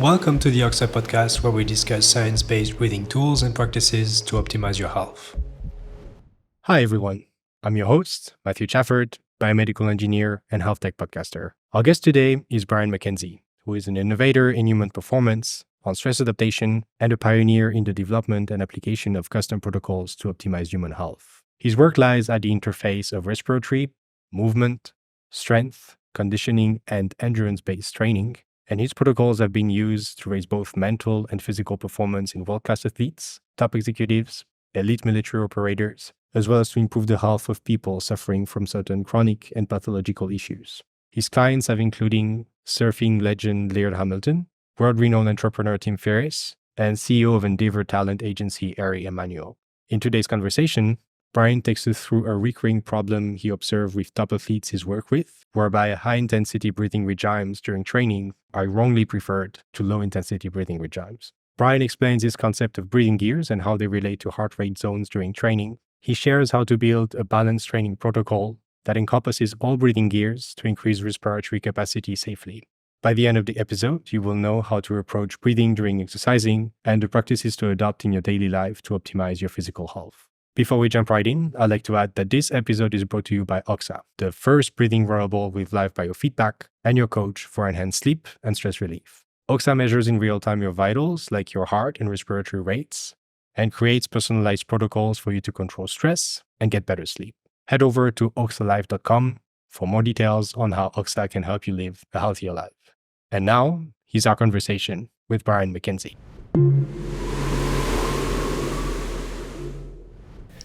Welcome to the Oxa podcast, where we discuss science-based breathing tools and practices to optimize your health. Hi, everyone. I'm your host, Matthew Chafford, biomedical engineer and health tech podcaster. Our guest today is Brian Mackenzie, who is an innovator in human performance, on stress adaptation, and a pioneer in the development and application of custom protocols to optimize human health. His work lies at the interface of respiratory, movement, strength, conditioning, and endurance-based training, and his protocols have been used to raise both mental and physical performance in world-class athletes, top executives, elite military operators, as well as to improve the health of people suffering from certain chronic and pathological issues. His clients have including surfing legend Laird Hamilton, world-renowned entrepreneur Tim Ferriss, and CEO of Endeavor talent agency Ari Emanuel. In today's conversation, Brian takes us through a recurring problem he observed with top athletes he's worked with, whereby high-intensity breathing regimes during training are wrongly preferred to low-intensity breathing regimes. Brian explains his concept of breathing gears and how they relate to heart rate zones during training. He shares how to build a balanced training protocol that encompasses all breathing gears to increase respiratory capacity safely. By the end of the episode, you will know how to approach breathing during exercising and the practices to adopt in your daily life to optimize your physical health. Before we jump right in, I'd like to add that this episode is brought to you by Oxa, the first breathing wearable with live biofeedback and your coach for enhanced sleep and stress relief. Oxa measures in real time your vitals, like your heart and respiratory rates, and creates personalized protocols for you to control stress and get better sleep. Head over to oxalife.com for more details on how Oxa can help you live a healthier life. And now, here's our conversation with Brian Mackenzie.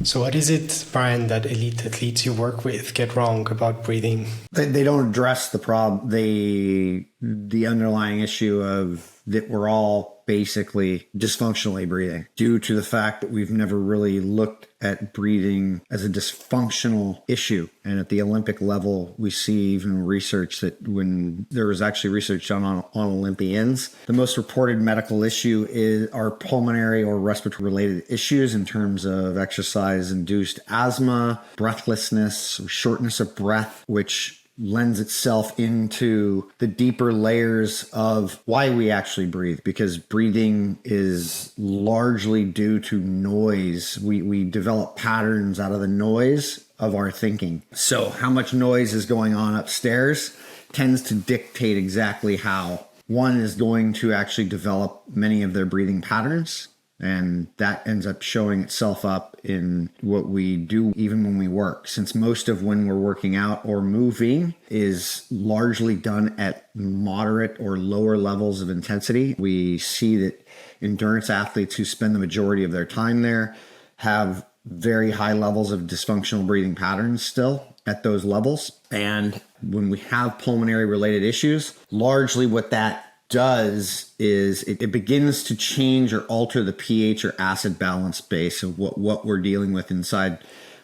So what is it, Brian, that elite athletes you work with get wrong about breathing? They don't address the problem, the underlying issue of that we're all basically dysfunctionally breathing due to the fact that we've never really looked at breathing as a dysfunctional issue. And at the Olympic level, we see even research that when there was actually research done on Olympians, the most reported medical issue are pulmonary or respiratory related issues in terms of exercise-induced asthma, breathlessness, shortness of breath, which lends itself into the deeper layers of why we actually breathe, because breathing is largely due to noise. We develop patterns out of the noise of our thinking. So how much noise is going on upstairs tends to dictate exactly how one is going to actually develop many of their breathing patterns. And that ends up showing itself up in what we do even when we work. Since most of when we're working out or moving is largely done at moderate or lower levels of intensity, we see that endurance athletes who spend the majority of their time there have very high levels of dysfunctional breathing patterns still at those levels. And when we have pulmonary related issues, largely what that does is it begins to change or alter the pH or acid balance base of what we're dealing with inside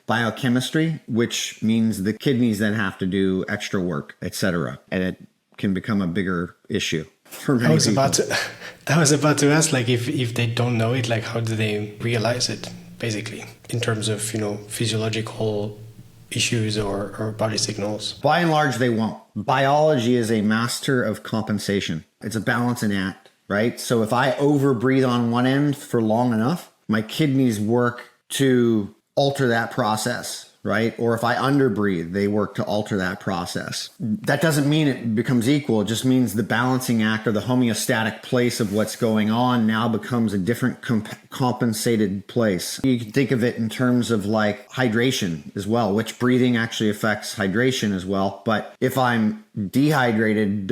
biochemistry, which means the kidneys then have to do extra work, etc. And it can become a bigger issue for many people. I was about to ask, like, if they don't know it, like, how do they realize it, basically, in terms of, physiological issues or body signals? By and large, they won't. Biology is a master of compensation. It's a balancing act, right? So if I overbreathe on one end for long enough, my kidneys work to alter that process, right? Or if I underbreathe, they work to alter that process. That doesn't mean it becomes equal. It just means the balancing act or the homeostatic place of what's going on now becomes a different compensated place. You can think of it in terms of like hydration as well, which breathing actually affects hydration as well. But if I'm dehydrated,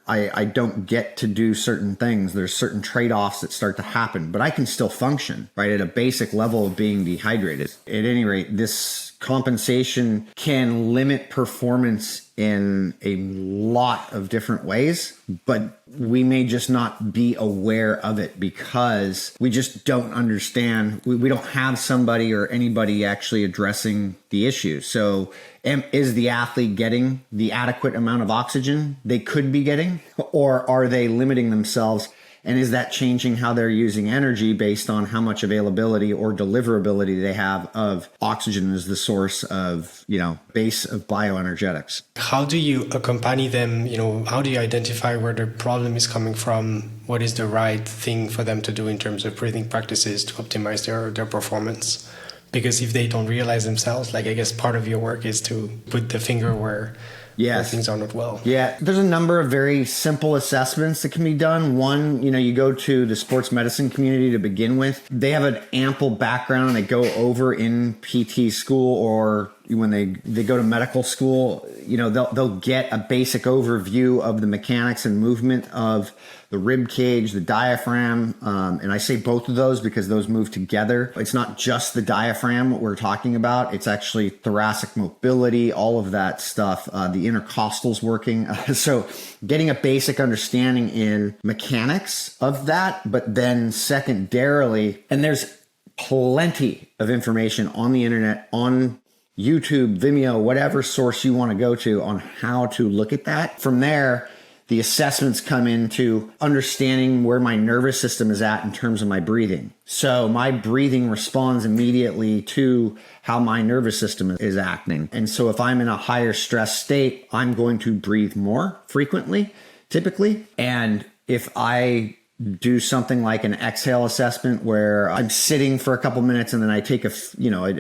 I don't get to do certain things. There's certain trade-offs that start to happen, but I can still function, right, at a basic level of being dehydrated. At any rate, this compensation can limit performance in a lot of different ways, but we may just not be aware of it because we just don't understand. We don't have somebody or anybody actually addressing the issue. So is the athlete getting the adequate amount of oxygen they could be getting, or are they limiting themselves And is that changing how they're using energy based on how much availability or deliverability they have of oxygen as the source of, base of bioenergetics? How do you accompany them? How do you identify where the problem is coming from? What is the right thing for them to do in terms of breathing practices to optimize their performance? Because if they don't realize themselves, I guess part of your work is to put the finger where things are not well. Yeah, there's a number of very simple assessments that can be done. One, you go to the sports medicine community to begin with. They have an ample background. They go over in PT school, or when they go to medical school, they'll get a basic overview of the mechanics and movement of the rib cage, the diaphragm. And I say both of those because those move together. It's not just the diaphragm what we're talking about. It's actually thoracic mobility, all of that stuff, the intercostals working. So getting a basic understanding in mechanics of that, but then secondarily, and there's plenty of information on the internet, on YouTube, Vimeo, whatever source you want to go to on how to look at that. From there, the assessments come into understanding where my nervous system is at in terms of my breathing. So my breathing responds immediately to how my nervous system is acting. And so if I'm in a higher stress state, I'm going to breathe more frequently, typically. And if I do something like an exhale assessment where I'm sitting for a couple minutes and then I take a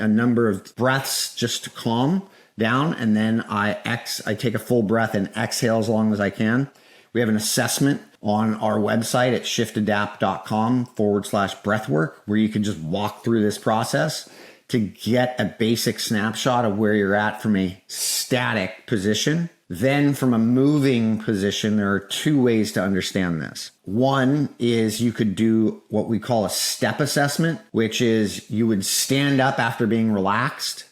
number of breaths just to calm down, and then I take a full breath and exhale as long as I can. We have an assessment on our website at shiftadapt.com/breathwork, where you can just walk through this process to get a basic snapshot of where you're at from a static position. Then from a moving position, there are two ways to understand this. One is you could do what we call a step assessment, which is you would stand up after being relaxed.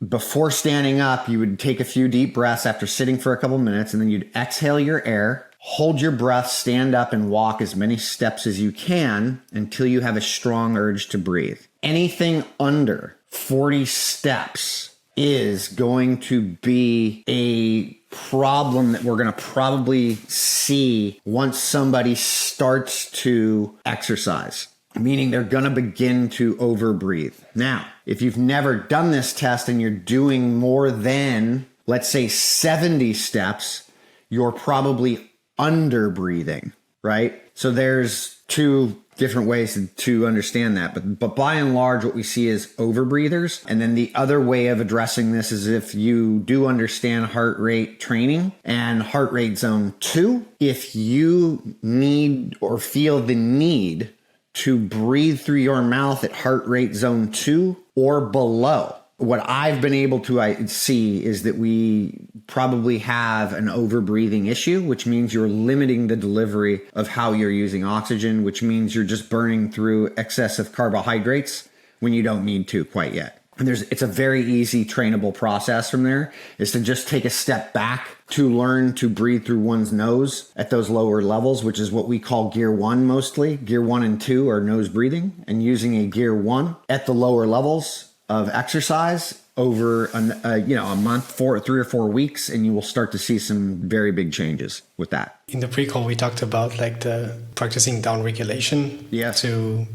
Before standing up, you would take a few deep breaths after sitting for a couple minutes, and then you'd exhale your air, hold your breath, stand up, and walk as many steps as you can until you have a strong urge to breathe. Anything under 40 steps is going to be a problem that we're going to probably see once somebody starts to exercise, meaning they're going to begin to overbreathe. Now, if you've never done this test and you're doing more than, let's say, 70 steps, you're probably under breathing, right? So there's two different ways to understand that. But by and large, what we see is overbreathers. And then the other way of addressing this is if you do understand heart rate training and heart rate zone 2, if you need or feel the need to breathe through your mouth at heart rate zone 2 or below. What I've been able to see is that we probably have an overbreathing issue, which means you're limiting the delivery of how you're using oxygen, which means you're just burning through excessive carbohydrates when you don't need to quite yet. And it's a very easy trainable process from there, is to just take a step back to learn to breathe through one's nose at those lower levels, which is what we call gear 1 mostly. Gear 1 and 2 are nose breathing, and using a gear 1 at the lower levels of exercise over a month, 3 or 4 weeks, and you will start to see some very big changes with that. In the pre-call, we talked about the practicing downregulation to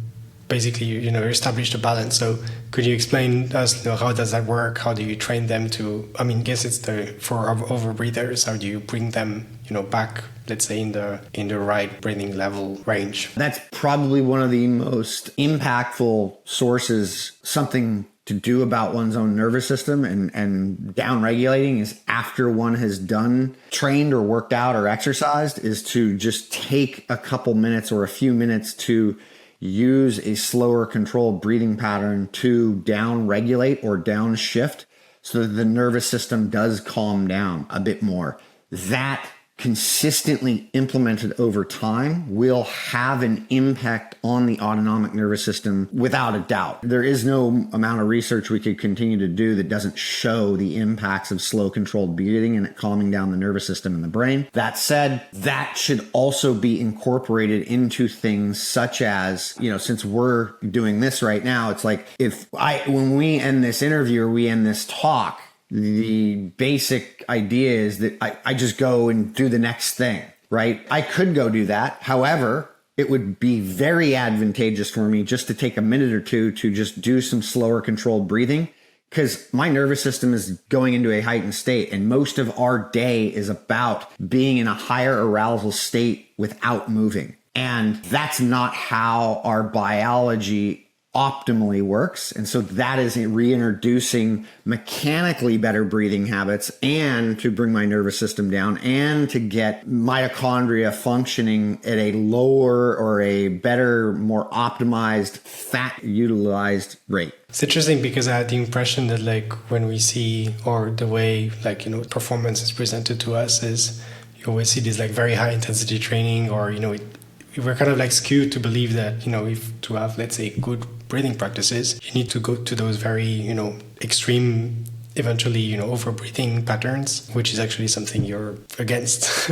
basically, establish the balance. So could you explain to us, how does that work? How do you train them to, guess it's for overbreathers, how do you bring them, back, let's say in the right breathing level range? That's probably one of the most impactful sources, something to do about one's own nervous system and down regulating is after one has done, trained or worked out or exercised, is to just take a couple minutes or a few minutes to use a slower controlled breathing pattern to down regulate or downshift so that the nervous system does calm down a bit more. That consistently implemented over time will have an impact on the autonomic nervous system without a doubt. There is no amount of research we could continue to do that doesn't show the impacts of slow controlled breathing and calming down the nervous system in the brain. That said, that should also be incorporated into things such as, since we're doing this right now, it's like when we end this interview or we end this talk, the basic idea is that I just go and do the next thing, right? I could go do that. However, it would be very advantageous for me just to take a minute or two to just do some slower controlled breathing, because my nervous system is going into a heightened state, and most of our day is about being in a higher arousal state without moving. And that's not how our biology optimally works. And so that is reintroducing mechanically better breathing habits, and to bring my nervous system down, and to get mitochondria functioning at a lower or a better, more optimized, fat utilized rate. It's interesting because I had the impression that like when we see, or the way like, performance is presented to us is you always see this like very high intensity training, or, we're kind of like skewed to believe that, if to have, let's say, good breathing practices, you need to go to those very, extreme, eventually, over breathing patterns, which is actually something you're against.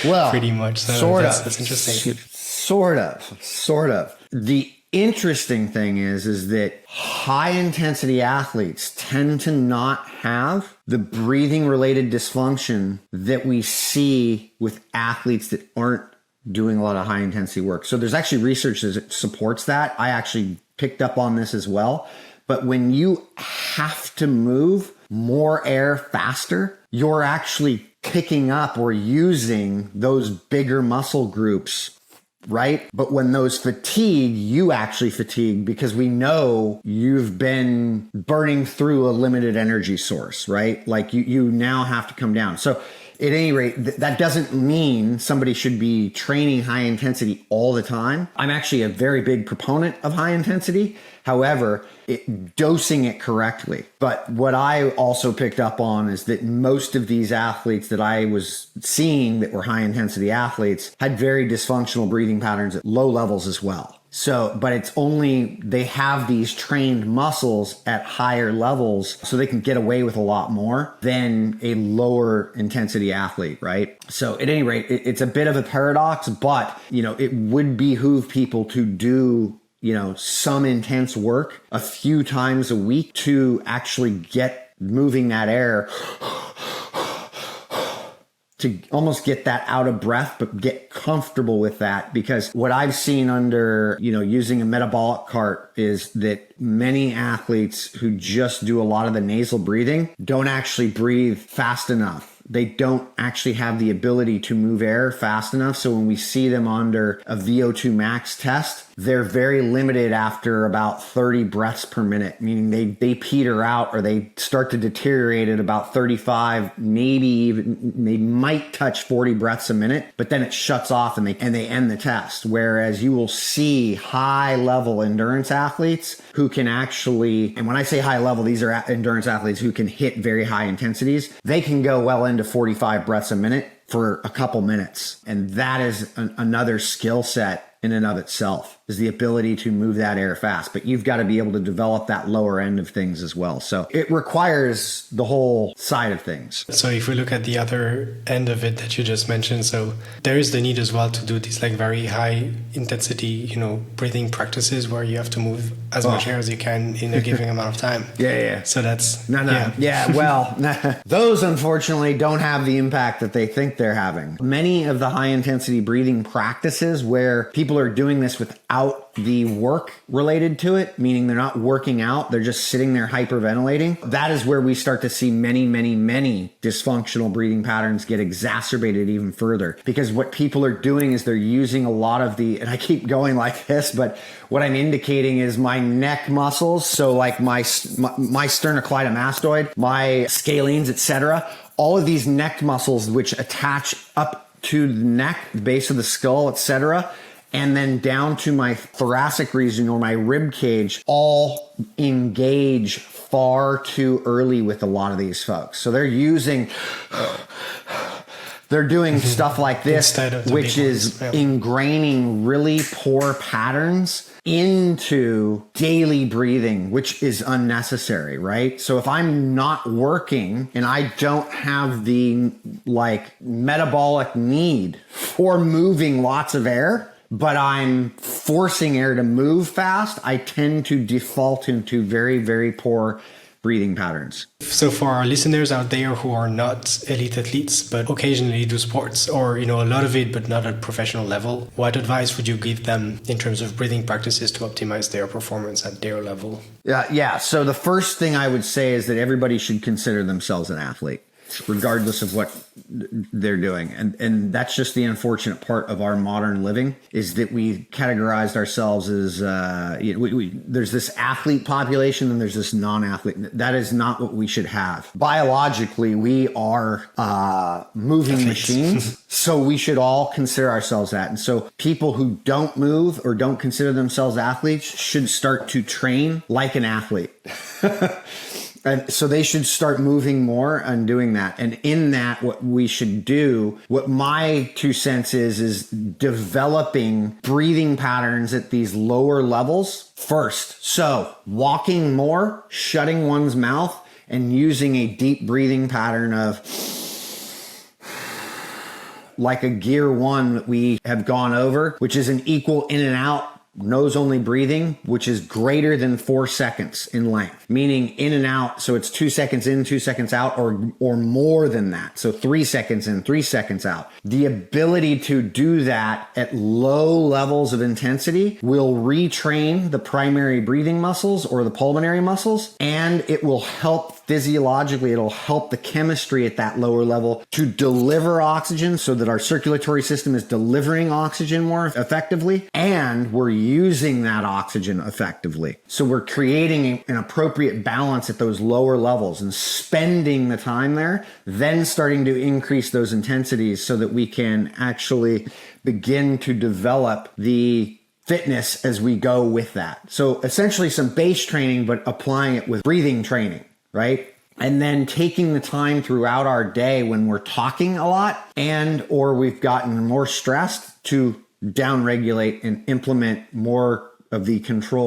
Well, pretty much. So that's interesting. Sort of. The interesting thing is that high intensity athletes tend to not have the breathing related dysfunction that we see with athletes that aren't doing a lot of high intensity work. So there's actually research that supports that. I actually picked up on this as well. But when you have to move more air faster, you're actually picking up or using those bigger muscle groups, right? But when those fatigue, you actually fatigue, because we know you've been burning through a limited energy source, right? Like you now have to come down. So at any rate, that doesn't mean somebody should be training high intensity all the time. I'm actually a very big proponent of high intensity. However, dosing it correctly. But what I also picked up on is that most of these athletes that I was seeing that were high intensity athletes had very dysfunctional breathing patterns at low levels as well. So, but it's only, they have these trained muscles at higher levels so they can get away with a lot more than a lower intensity athlete, right? So at any rate, it's a bit of a paradox, but, it would behoove people to do, some intense work a few times a week to actually get moving that air, to almost get that out of breath, but get comfortable with that. Because what I've seen under, using a metabolic cart is that many athletes who just do a lot of the nasal breathing don't actually breathe fast enough. They don't actually have the ability to move air fast enough. So when we see them under a VO2 max test, they're very limited after about 30 breaths per minute, meaning they peter out, or they start to deteriorate at about 35, maybe even, they might touch 40 breaths a minute, but then it shuts off and they end the test. Whereas you will see high level endurance athletes who can actually, and when I say high level, these are endurance athletes who can hit very high intensities. They can go well into 45 breaths a minute for a couple minutes. And that is another skill set in and of itself, is the ability to move that air fast. But you've got to be able to develop that lower end of things as well. So it requires the whole side of things. So if we look at the other end of it that you just mentioned, so there is the need as well to do these like very high intensity, breathing practices where you have to move as much air as you can in a given amount of time. Yeah. So that's... No. Yeah, well, those unfortunately don't have the impact that they think they're having. Many of the high intensity breathing practices where people are doing this without the work related to it, meaning they're not working out, they're just sitting there hyperventilating. That is where we start to see many dysfunctional breathing patterns get exacerbated even further. Because what people are doing is they're using a lot of the, and I keep going like this, but what I'm indicating is my neck muscles, so like my sternocleidomastoid, my scalenes, etc. All of these neck muscles which attach up to the neck, the base of the skull, etc., and then down to my thoracic region or my rib cage, all engage far too early with a lot of these folks. So they're doing stuff like this, which is ingraining really poor patterns into daily breathing, which is unnecessary, right? So if I'm not working and I don't have the metabolic need for moving lots of air, but I'm forcing air to move fast, I tend to default into very, very poor breathing patterns. So for our listeners out there who are not elite athletes, but occasionally do sports, or, a lot of it, but not at professional level, what advice would you give them in terms of breathing practices to optimize their performance at their level? Yeah. So the first thing I would say is that everybody should consider themselves an athlete, regardless of what they're doing. And that's just the unfortunate part of our modern living, is that we categorized ourselves as, there's this athlete population and there's this non-athlete. That is not what we should have. Biologically, we are moving machines. So we should all consider ourselves that. And so people who don't move or don't consider themselves athletes should start to train like an athlete. And so they should start moving more and doing that. And in that, what we should do, what my 2 cents is developing breathing patterns at these lower levels first. So walking more, shutting one's mouth, and using a deep breathing pattern of like a gear 1 that we have gone over, which is an equal in and out nose only breathing, which is greater than 4 seconds in length, meaning in and out. So it's 2 seconds in, 2 seconds out, or more than that. So 3 seconds in, 3 seconds out. The ability to do that at low levels of intensity will retrain the primary breathing muscles or the pulmonary muscles, and it will help physiologically, it'll help the chemistry at that lower level to deliver oxygen so that our circulatory system is delivering oxygen more effectively, and we're using that oxygen effectively. So we're creating an appropriate balance at those lower levels and spending the time there, then starting to increase those intensities so that we can actually begin to develop the fitness as we go with that. So essentially some base training, but applying it with breathing training, right? And then taking the time throughout our day when we're talking a lot and or we've gotten more stressed to downregulate and implement more of the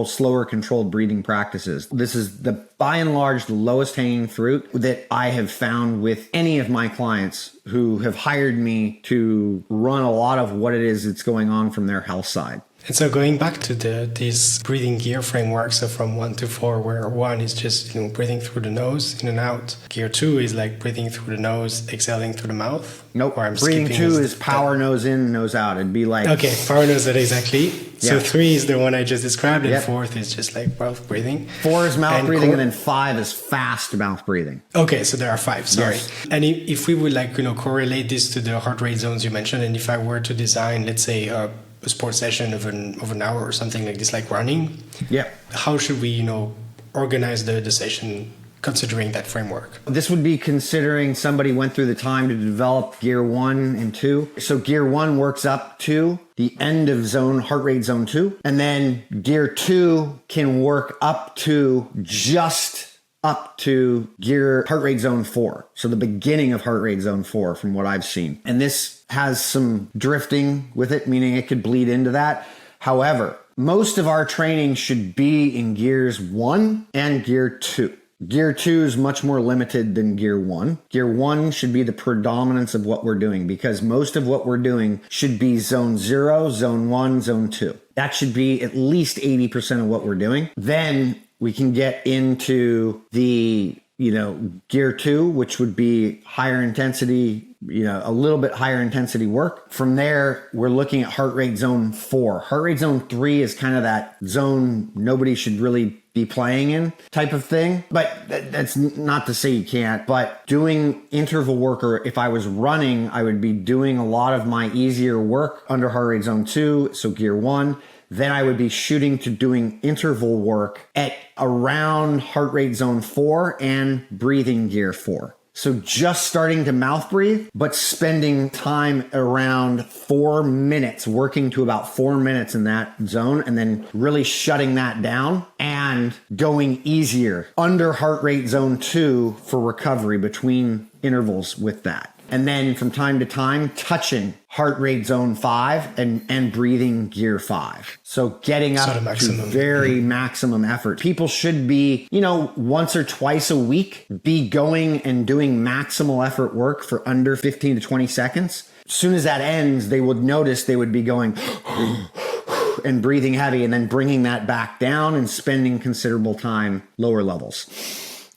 slower controlled breathing practices. This is by and large, the lowest hanging fruit that I have found with any of my clients who have hired me to run a lot of what it is that's going on from their health side. And so going back to this breathing gear framework, so from 1 to 4, where 1 is just breathing through the nose in and out. Gear 2 is like breathing through the nose, exhaling through the mouth. Nope. Breathing 2 is power nose in, nose out. It'd be like power nose out, exactly. Yeah. So 3 is the one I just described, and 4th is just like mouth breathing. 4 is mouth breathing, and then 5 is fast mouth breathing. Okay, so there are 5. Sorry. Yes. And if we would correlate this to the heart rate zones you mentioned, and if I were to design, let's say, a sports session of an hour or something like this, like running. Yeah. How should we, organize the session considering that framework? This would be considering somebody went through the time to develop gear 1 and 2. So gear 1 works up to the end of heart rate zone 2. And then gear 2 can work up to heart rate zone 4. So the beginning of heart rate zone 4 from what I've seen. And this has some drifting with it, meaning it could bleed into that. However, most of our training should be in gears 1 and gear 2. Gear 2 is much more limited than gear 1. Gear 1 should be the predominance of what we're doing because most of what we're doing should be zone 0, zone 1, zone 2. That should be at least 80% of what we're doing. Then we can get into the, gear 2, which would be higher intensity, a little bit higher intensity work. From there, we're looking at heart rate zone 4. Heart rate zone 3 is kind of that zone nobody should really be playing in type of thing. But that's not to say you can't. But doing interval work, or if I was running, I would be doing a lot of my easier work under heart rate zone 2, so gear 1. Then I would be shooting to doing interval work at around heart rate zone 4 and breathing gear 4. So just starting to mouth breathe, but spending time around 4 minutes, working to about 4 minutes in that zone, and then really shutting that down and going easier under heart rate zone 2 for recovery between intervals with that. And then from time to time, touching heart rate zone 5 and breathing gear 5. So getting up to very maximum effort. People should be, once or twice a week, be going and doing maximal effort work for under 15 to 20 seconds. As soon as that ends, they would notice they would be going and breathing heavy and then bringing that back down and spending considerable time lower levels.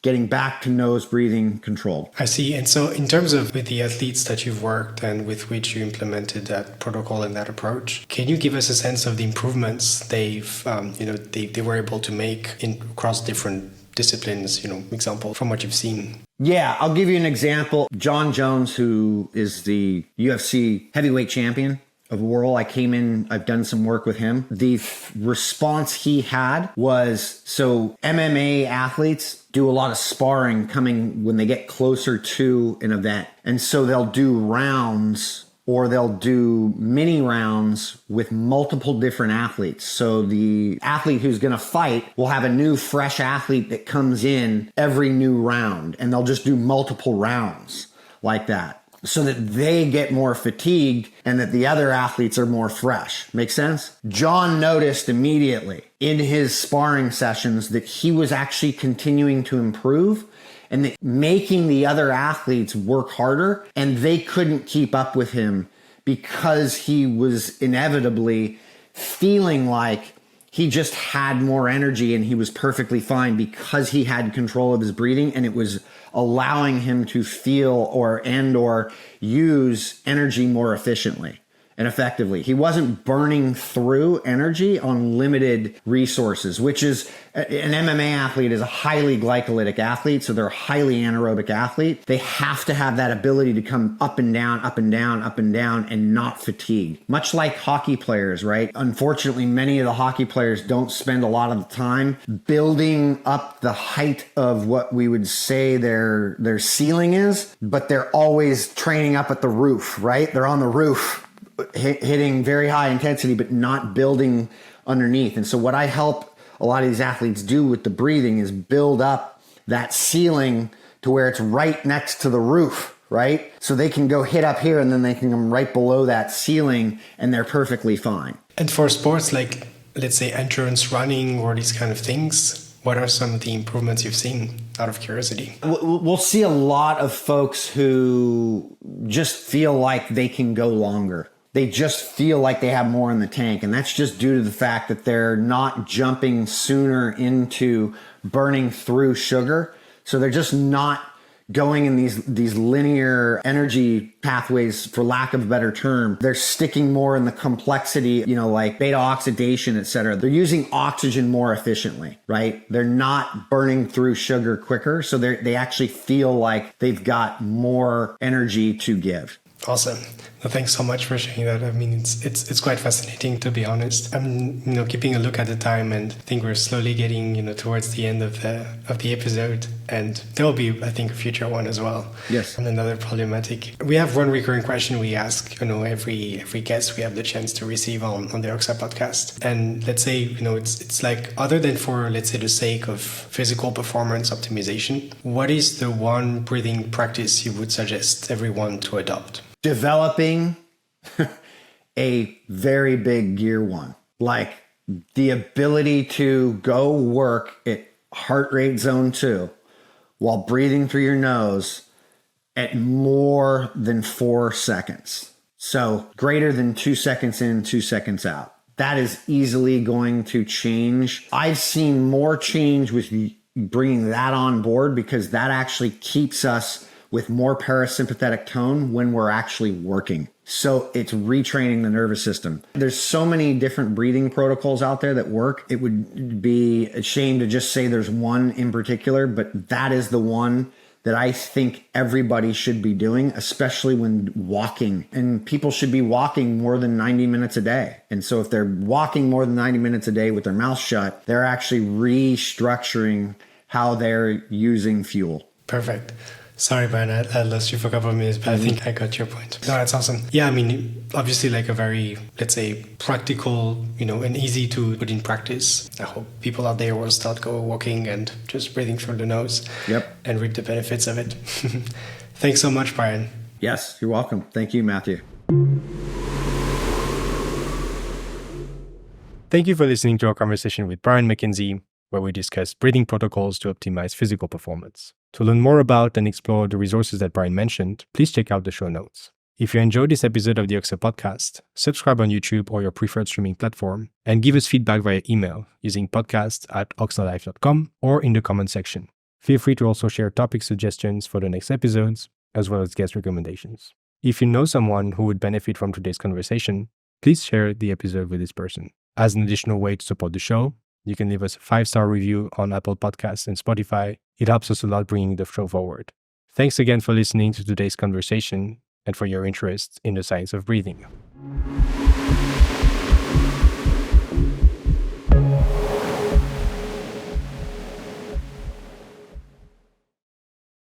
getting back to nose breathing controlled. I see. And so in terms of with the athletes that you've worked and with which you implemented that protocol and that approach, can you give us a sense of the improvements they were able to make across different disciplines, example from what you've seen? Yeah, I'll give you an example. John Jones, who is the UFC heavyweight champion of the world, I came in, I've done some work with him. The response he had was, so MMA athletes do a lot of sparring coming when they get closer to an event. And so they'll do rounds or they'll do mini rounds with multiple different athletes. So the athlete who's going to fight will have a new fresh athlete that comes in every new round, and they'll just do multiple rounds like that so that they get more fatigued and that the other athletes are more fresh. Make sense? John noticed immediately in his sparring sessions that he was actually continuing to improve and that making the other athletes work harder, and they couldn't keep up with him because he was inevitably feeling like he just had more energy and he was perfectly fine because he had control of his breathing, and it was allowing him to feel or use energy more efficiently and effectively. He wasn't burning through energy on limited resources, which is an MMA athlete is a highly glycolytic athlete. So they're a highly anaerobic athlete. They have to have that ability to come up and down, up and down, up and down, and not fatigue. Much like hockey players, right? Unfortunately, many of the hockey players don't spend a lot of the time building up the height of what we would say their ceiling is, but they're always training up at the roof, right? They're on the roof, hitting very high intensity, but not building underneath. And so what I help a lot of these athletes do with the breathing is build up that ceiling to where it's right next to the roof, right? So they can go hit up here and then they can come right below that ceiling and they're perfectly fine. And for sports like, let's say, endurance running or these kind of things, what are some of the improvements you've seen out of curiosity? We'll see a lot of folks who just feel like they can go longer. They just feel like they have more in the tank. And that's just due to the fact that they're not jumping sooner into burning through sugar. So they're just not going in these linear energy pathways, for lack of a better term. They're sticking more in the complexity, like beta oxidation, et cetera. They're using oxygen more efficiently, right? They're not burning through sugar quicker. So they actually feel like they've got more energy to give. Awesome. Well, thanks so much for sharing that. I mean, it's quite fascinating, to be honest. I'm keeping a look at the time, and I think we're slowly getting towards the end of the episode, and there will be, I think, a future one as well. Yes. And another problematic. We have one recurring question we ask. Every guest we have the chance to receive on the Oxa podcast, and let's say it's like, other than for, let's say, the sake of physical performance optimization, what is the one breathing practice you would suggest everyone to adopt? Developing a very big gear one, like the ability to go work at heart rate zone 2 while breathing through your nose at more than 4 seconds. So greater than 2 seconds in, 2 seconds out. That is easily going to change. I've seen more change with bringing that on board because that actually keeps us with more parasympathetic tone when we're actually working. So it's retraining the nervous system. There's so many different breathing protocols out there that work. It would be a shame to just say there's one in particular, but that is the one that I think everybody should be doing, especially when walking. And people should be walking more than 90 minutes a day. And so if they're walking more than 90 minutes a day with their mouth shut, they're actually restructuring how they're using fuel. Perfect. Sorry, Brian, I lost you for a couple of minutes, but I think I got your point. No, that's awesome. Yeah, I mean, obviously like a very, let's say, practical, and easy to put in practice. I hope people out there will start go walking and just breathing through the nose. Yep. And reap the benefits of it. Thanks so much, Brian. Yes, you're welcome. Thank you, Matthew. Thank you for listening to our conversation with Brian Mackenzie, where we discuss breathing protocols to optimize physical performance. To learn more about and explore the resources that Brian mentioned, please check out the show notes. If you enjoyed this episode of the Oxa podcast, subscribe on YouTube or your preferred streaming platform, and give us feedback via email using podcast@oxalife.com or in the comment section. Feel free to also share topic suggestions for the next episodes, as well as guest recommendations. If you know someone who would benefit from today's conversation, please share the episode with this person. As an additional way to support the show, you can leave us a 5-star review on Apple Podcasts and Spotify. It helps us a lot bringing the show forward. Thanks again for listening to today's conversation and for your interest in the science of breathing.